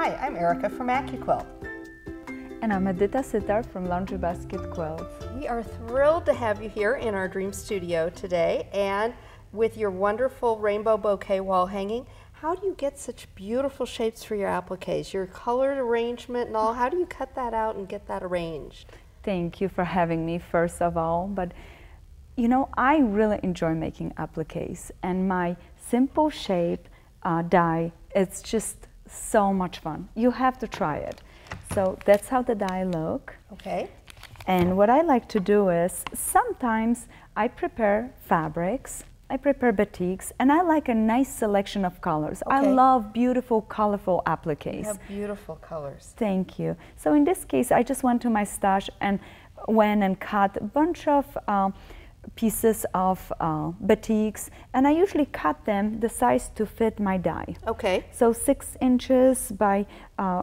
Hi, I'm Erica from AccuQuilt. And I'm Adita Sitar from Laundry Basket Quilts. We are thrilled to have you here in our dream studio today, and with your wonderful rainbow bouquet wall hanging. How do you get such beautiful shapes for your appliques? Your colored arrangement and all, how do you cut that out and get that arranged? Thank you for having me, first of all. But you know, I really enjoy making appliques, and my simple shape die, it's just so much fun. You have to try it. So that's how the die look. Okay. And what I like to do is, sometimes I prepare fabrics, I prepare batiks, and I like a nice selection of colors. Okay. I love beautiful, colorful appliques. You have beautiful colors. Thank you. So in this case, I just went to my stash and went and cut a bunch of pieces of batiks, and I usually cut them the size to fit my die. Okay. So 6 inches by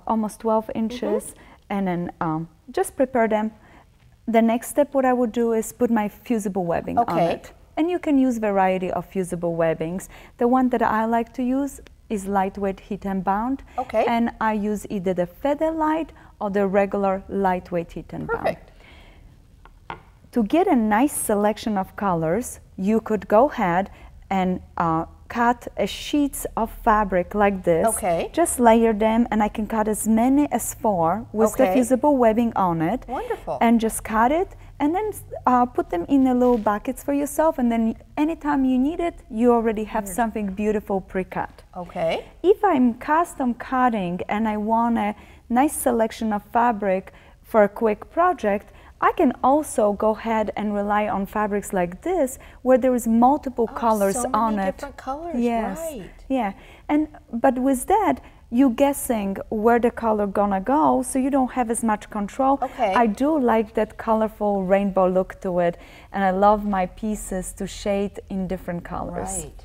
almost 12 inches, and then just prepare them. The next step, what I would do is put my fusible webbing on it. And you can use variety of fusible webbings. The one that I like to use is lightweight heat and bound. Okay. And I use either the feather light or the regular lightweight heat and bound. Perfect. To get a nice selection of colors, you could go ahead and cut sheets of fabric like this. Okay. Just layer them, and I can cut as many as 4 with the fusible webbing on it. Wonderful. And just cut it, and then put them in the little buckets for yourself, and then anytime you need it, you already have something beautiful pre-cut. Okay. If I'm custom cutting and I want a nice selection of fabric for a quick project, I can also go ahead and rely on fabrics like this, where there is multiple colors on it. Different colors, yes. right. Yeah, but with that, you guessing where the color gonna go, so you don't have as much control. Okay. I do like that colorful rainbow look to it, and I love my pieces to shade in different colors. Right.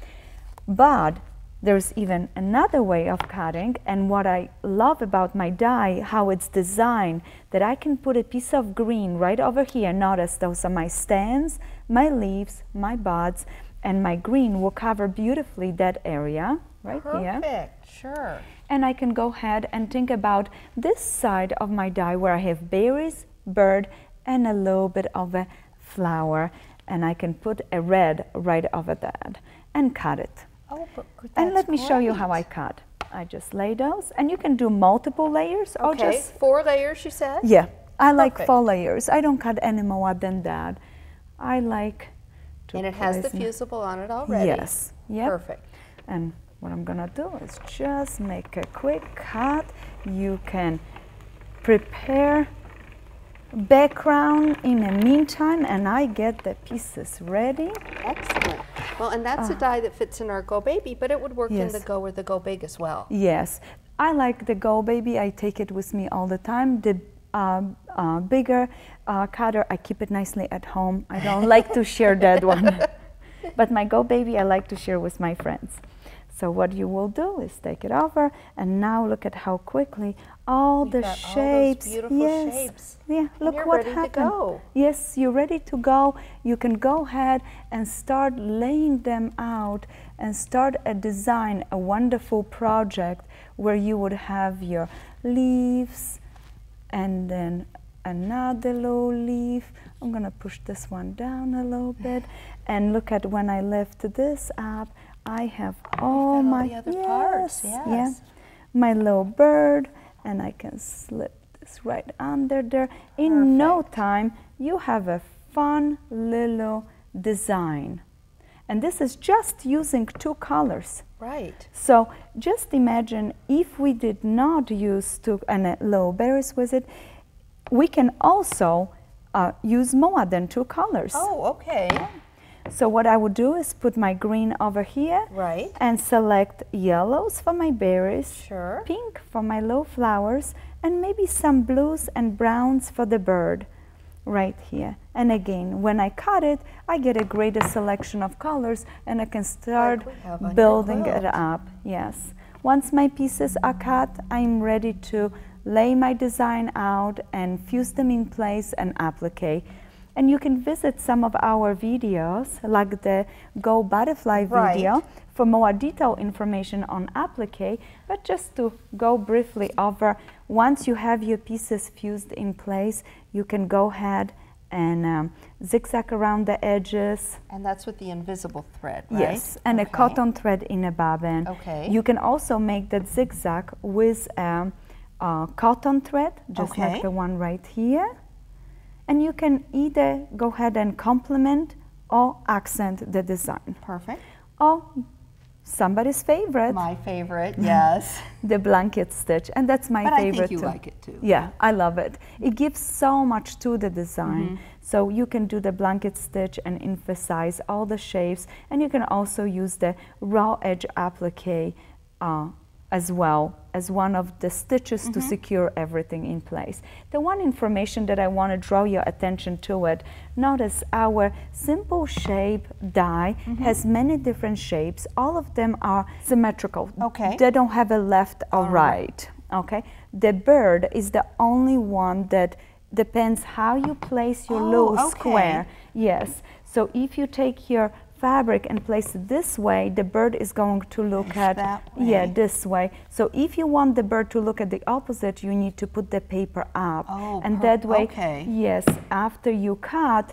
But there's even another way of cutting, and what I love about my die, how it's designed, that I can put a piece of green right over here. Notice those are my stems, my leaves, my buds, and my green will cover beautifully that area right here. Perfect, sure. And I can go ahead and think about this side of my die where I have berries, bird, and a little bit of a flower, and I can put a red right over that and cut it. Oh, but And let me show you how I cut. I just lay those, and you can do multiple layers or Okay, just 4 layers you said? yeah. I like Perfect. 4 layers. I don't cut any more than that. I like to And it has the place fusible on it already? Yes. Yep. Perfect. And what I'm gonna do is just make a quick cut. You can prepare background in the meantime, and I get the pieces ready. Excellent. Well, and that's a die that fits in our Go Baby, but it would work in Yes. the Go or the Go Big as well. Yes, I like the Go Baby. I take it with me all the time. The bigger cutter, I keep it nicely at home. I don't like to share that one. But my Go Baby, I like to share with my friends. So what you will do is take it over, and now look at how quickly all the shapes. All those beautiful shapes. Yeah, look you're what ready happened. to go. Yes, you're ready to go. You can go ahead and start laying them out and start a design, a wonderful project where you would have your leaves and then another little leaf. I'm gonna push this one down a little bit, and look at when I lift this up, I have all my the other parts. Yes. yeah, my little bird, and I can slip this right under there. In no time, you have a fun little design. And this is just using 2 colors. Right. So just imagine if we did not use little berries with it, we can also use more than 2 colors. Oh, okay. So what I would do is put my green over here, Right. and select yellows for my berries, Sure. pink for my little flowers, and maybe some blues and browns for the bird right here. And again, when I cut it, I get a greater selection of colors, and I can start Like we have on your building it quilt. up. Yes. Once my pieces are cut, I'm ready to lay my design out and fuse them in place and applique. And you can visit some of our videos, like the Go Butterfly video, for more detailed information on applique, but just to go briefly over, once you have your pieces fused in place, you can go ahead and zigzag around the edges. And that's with the invisible thread, right? Yes, and a cotton thread in a bobbin. Okay. You can also make that zigzag with a cotton thread, just like the one right here. And you can either go ahead and complement or accent the design. Perfect. Or somebody's favorite. My favorite, yes. The blanket stitch, and that's my favorite too. But I think you like it too. Yeah, I love it. It gives so much to the design. So you can do the blanket stitch and emphasize all the shapes, and you can also use the raw edge applique as well as one of the stitches to secure everything in place. The one information that I want to draw your attention to it, notice our simple shape die has many different shapes. All of them are symmetrical. Okay. They don't have a left or right. Okay. The bird is the only one that depends how you place your little square. Yes. So if you take your fabric and place it this way, the bird is going to look at this way. So if you want the bird to look at the opposite, you need to put the paper up, and that way, yes, after you cut,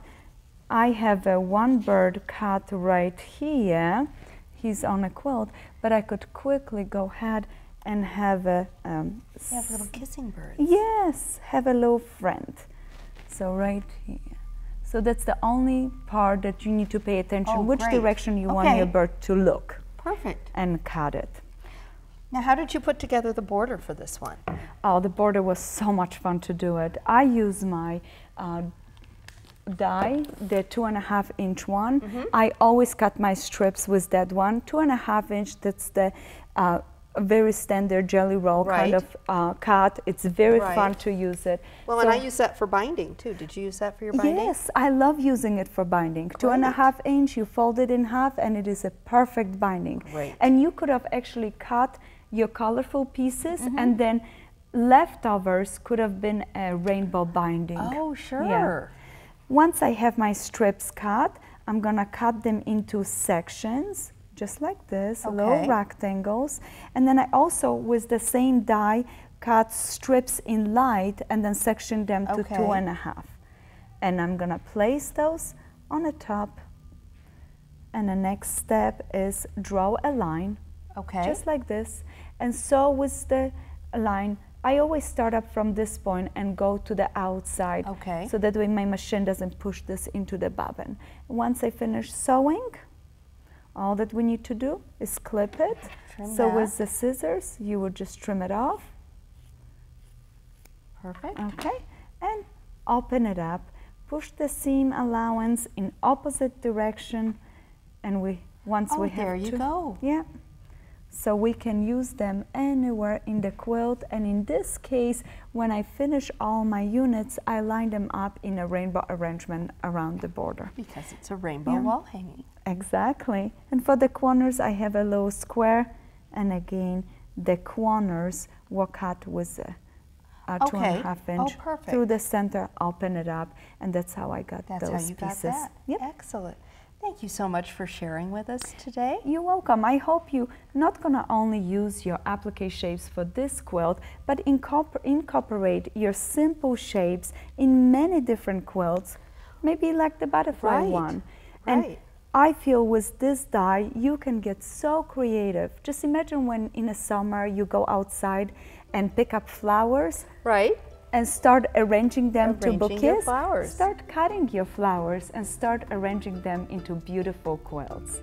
I have one bird cut right here. He's on a quilt, but I could quickly go ahead and have a you have little kissing birds. Yes, have a little friend. So right here. So that's the only part that you need to pay attention, which direction you want your bird to look. Perfect. And cut it. Now, how did you put together the border for this one? Oh, the border was so much fun to do it. I use my die, the 2.5 inch one. I always cut my strips with that one. 2.5 inch, that's the very standard jelly roll kind of cut. It's very fun to use it. Well, and I use that for binding too. Did you use that for your binding? Yes, I love using it for binding. 2.5 inch, you fold it in half, and it is a perfect binding. And you could have actually cut your colorful pieces, and then leftovers could have been a rainbow binding. Oh, sure. Yeah. Once I have my strips cut, I'm gonna cut them into sections, just like this, little rectangles. And then I also, with the same die, cut strips in light and then section them to 2.5. And I'm gonna place those on the top. And the next step is draw a line, just like this. And so with the line, I always start up from this point and go to the outside. So that way my machine doesn't push this into the bobbin. Once I finish sewing, all that we need to do is clip it. So with the scissors, you would just trim it off. Perfect. Okay, and open it up. Push the seam allowance in opposite direction, and once we have there you go. Yeah. So we can use them anywhere in the quilt, and in this case, when I finish all my units, I line them up in a rainbow arrangement around the border. Because it's a rainbow wall hanging. Exactly. And for the corners, I have a little square, and again, the corners were cut with a 2.5 inch through the center, open it up, and that's how I got those pieces. Excellent. Thank you so much for sharing with us today. You're welcome. I hope you're not going to only use your applique shapes for this quilt, but incorporate your simple shapes in many different quilts, maybe like the butterfly one. And I feel with this die, you can get so creative. Just imagine when in the summer you go outside and pick up flowers. And start arranging them to bouquets. Start cutting your flowers and start arranging them into beautiful quilts.